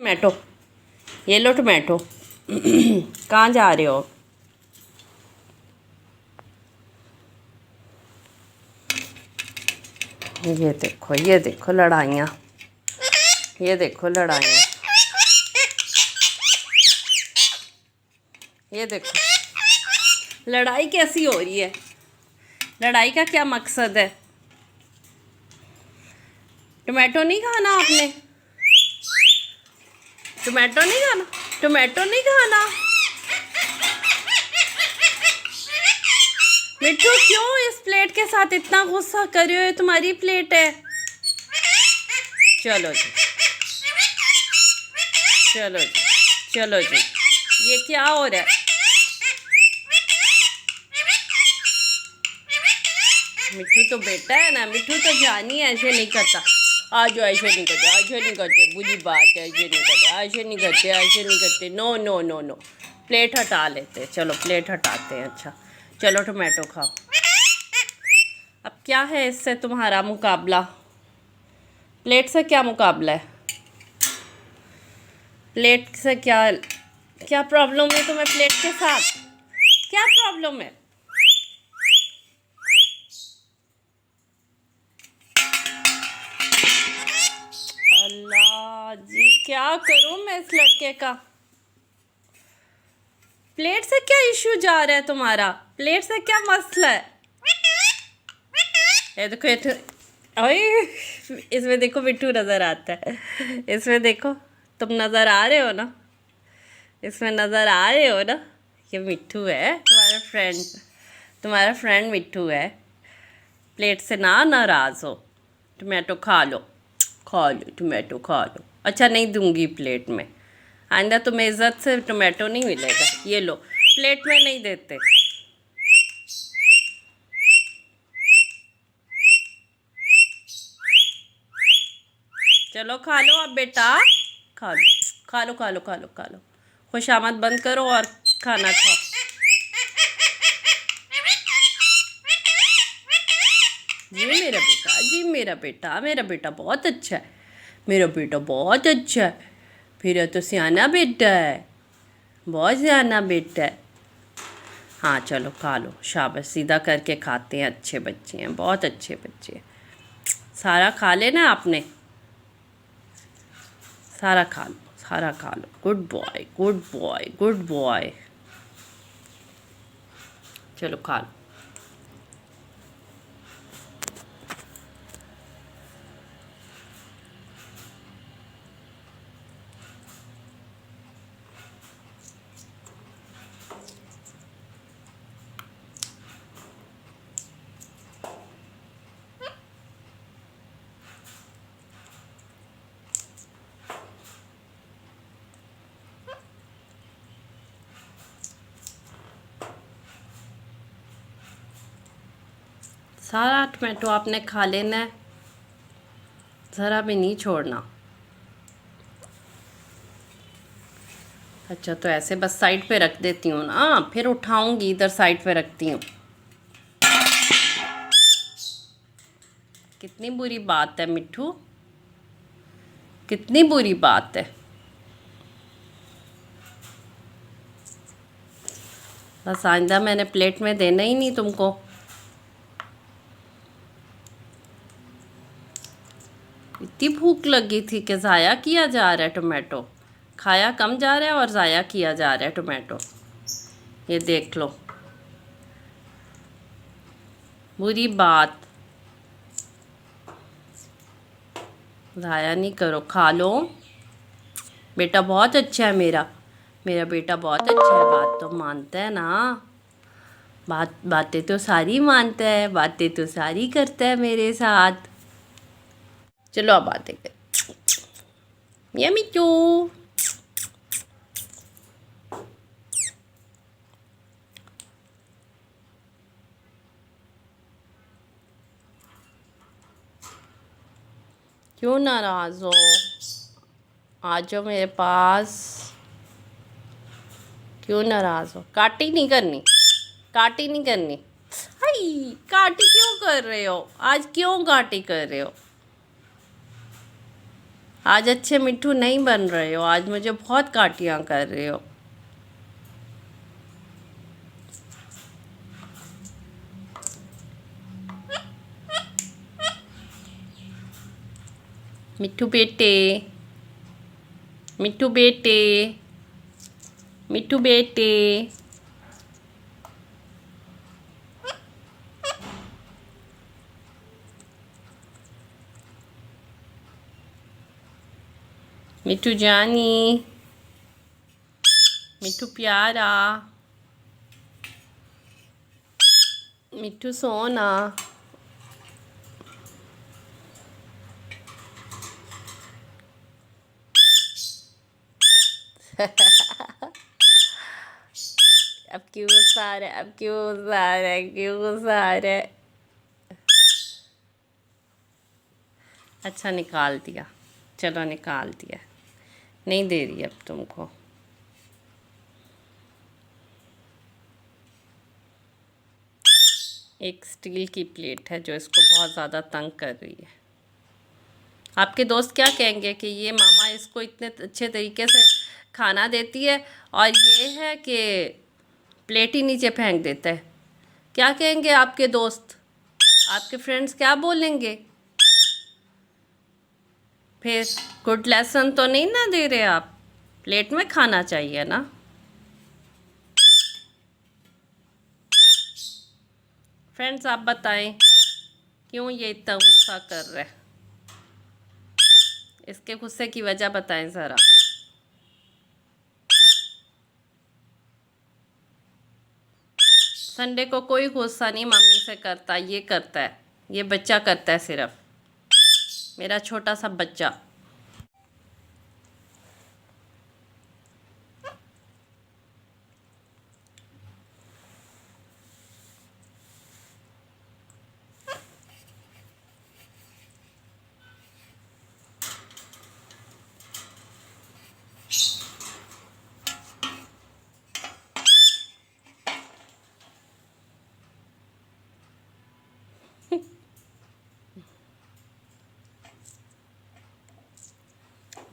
Tomato, ये लो tomato. कहाँ जा रहे हो? ये देखो लड़ाइयाँ, ये देखो लड़ाइयाँ, ये देखो लड़ाई कैसी हो रही है। लड़ाई का क्या मकसद है? टोमेटो नहीं खाना आपने? टोमेटो नहीं खाना? टोमेटो नहीं खाना? मिट्टू क्यों इस प्लेट के साथ इतना गुस्सा कर रहे हो? ये तुम्हारी प्लेट है। चलो जी, चलो जी, चलो जी। ये क्या हो रहा है? मिट्टू तो बेटा है ना, मिट्टू तो जानी ऐसे नहीं करता। आज ऐसे नहीं करते, ऐसे नहीं करते, बुरी बात है, ऐसे नहीं करते, ऐसे नहीं करते, ऐसे नहीं करते। No no no no, plate हटा लेते। चलो प्लेट हटाते हैं। अच्छा चलो टोमेटो खाओ। अब क्या है इससे तुम्हारा मुकाबला? प्लेट से क्या मुकाबला है? प्लेट से क्या क्या प्रॉब्लम है तुम्हें? प्लेट के साथ क्या प्रॉब्लम है? अल्लाह जी, क्या करूं मैं इस लड़के का? प्लेट से क्या इश्यू जा रहा है तुम्हारा? प्लेट से क्या मसला है? ये देखो, ये ओए, इसमें देखो मिट्टू नज़र आता है। इसमें देखो, तुम नज़र आ रहे हो ना? इसमें नज़र आ रहे हो ना? ये मिट्टू है, तुम्हारा फ्रेंड, तुम्हारा फ्रेंड मिट्टू है। प्लेट से ना नाराज़ हो। टोमेटो खा लो, खा लो, टोमेटो खा लो। अच्छा नहीं दूंगी प्लेट में, आइंदा तुम्हें इज़्ज़त से टोमेटो नहीं मिलेगा। ये लो, प्लेट में नहीं देते। चलो खा लो अब बेटा, खा लो, खा लो, खा लो, खा लो, खा लो। खुशामद बंद करो और खाना खाओ। जी मेरा बेटा, जी मेरा बेटा, मेरा बेटा बहुत अच्छा है, मेरा बेटा बहुत अच्छा है, मेरा तो सियाना बेटा है, बहुत सियाना बेटा है। हाँ चलो खा लो, शाबाश, सीधा करके खाते हैं, अच्छे बच्चे हैं, बहुत अच्छे बच्चे हैं। सारा खा लेना आपने, सारा खा लो, सारा खा लो। Good boy, good boy, good boy. चलो खा लो। सारा टमाटो आपने खा लेना है, ज़रा भी नहीं छोड़ना। अच्छा तो ऐसे बस साइड पे रख देती हूँ ना, फिर उठाऊंगी, इधर साइड पे रखती हूँ। कितनी बुरी बात है मिट्टू, कितनी बुरी बात है। बस आइंदा मैंने प्लेट में देना ही नहीं तुमको। इतनी भूख लगी थी कि ज़ाया किया जा रहा है टोमेटो, खाया कम जा रहा है और ज़ाया किया जा रहा है टोमेटो। ये देख लो, बुरी बात। ज़ाया नहीं करो, खा लो। बेटा बहुत अच्छा है मेरा, मेरा बेटा बहुत अच्छा है, बात तो मानता है ना, बातें तो सारी मानता है, बातें तो सारी करता है मेरे साथ। चलो अब बातें कर। ये मिट्टू, क्यों नाराज़ हो? आ जाओ मेरे पास। क्यों नाराज़ हो? काटी नहीं करनी, काटी नहीं करनी। हाय, काटी क्यों कर रहे हो आज? क्यों काटी कर रहे हो? आज अच्छे मिट्ठू नहीं बन रहे हो, आज मुझे बहुत काटियाँ कर रहे हो। मिट्ठू बेटे, मिट्ठू बेटे, मिट्ठू बेटे। मिट्ठू जानी, मिट्ठू प्यारा, मिट्ठू सोना। अब क्यों गुस्सा आ रहा है, अब क्यों गुस्सा आ रहा है, क्यों गुस्सा आ रहा है? अच्छा निकाल दिया, चलो निकाल दिया, नहीं दे रही अब तुमको। एक स्टील की प्लेट है जो इसको बहुत ज़्यादा तंग कर रही है। आपके दोस्त क्या कहेंगे कि ये मामा इसको इतने अच्छे तरीके से खाना देती है और ये है कि प्लेट ही नीचे फेंक देता है। क्या कहेंगे आपके दोस्त, आपके फ्रेंड्स क्या बोलेंगे? फिर गुड लेसन तो नहीं ना दे रहे आप, प्लेट में खाना चाहिए ना। फ्रेंड्स आप बताएं क्यों ये इतना गुस्सा कर रहा है, इसके गुस्से की वजह बताएं ज़रा। संडे को कोई गुस्सा नहीं मम्मी से करता, ये करता है, ये बच्चा करता है, सिर्फ मेरा छोटा सा बच्चा।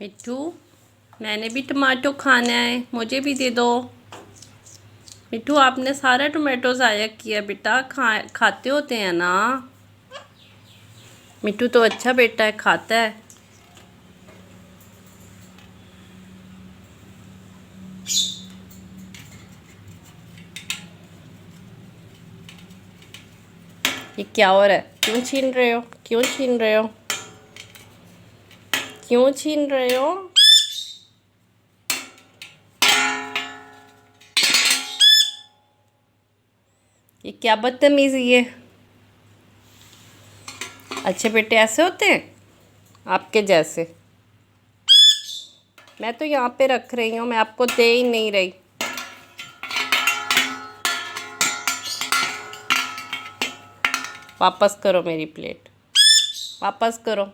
मिट्ठू मैंने भी टमाटो खाना है, मुझे भी दे दो। मिट्ठू आपने सारा टमाटो ज़ाया किया बेटा, खाते होते हैं ना। मिट्ठू तो अच्छा बेटा है, खाता है। ये क्या हो रहा है, क्यों छीन रहे हो, क्यों छीन रहे हो, क्यों छीन रहे हो? ये क्या बदतमीजी है? अच्छे बेटे ऐसे होते हैं आपके जैसे? मैं तो यहाँ पे रख रही हूँ, मैं आपको दे ही नहीं रही। वापस करो मेरी प्लेट, वापस करो।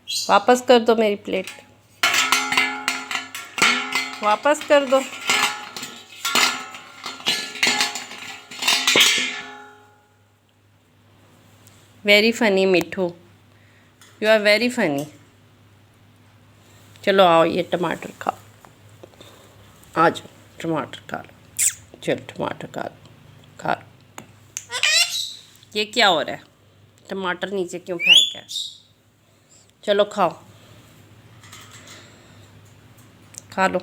वापस कर दो मेरी प्लेट, वापस कर दो। Very funny Mitthu, you are very funny. चलो आओ ये टमाटर खाओ, आ जाओ टमाटर खा लो, चलो टमाटर खा लो, खा लो। ये क्या हो रहा है, टमाटर नीचे क्यों फेंका है? चलो खाओ, खा लो।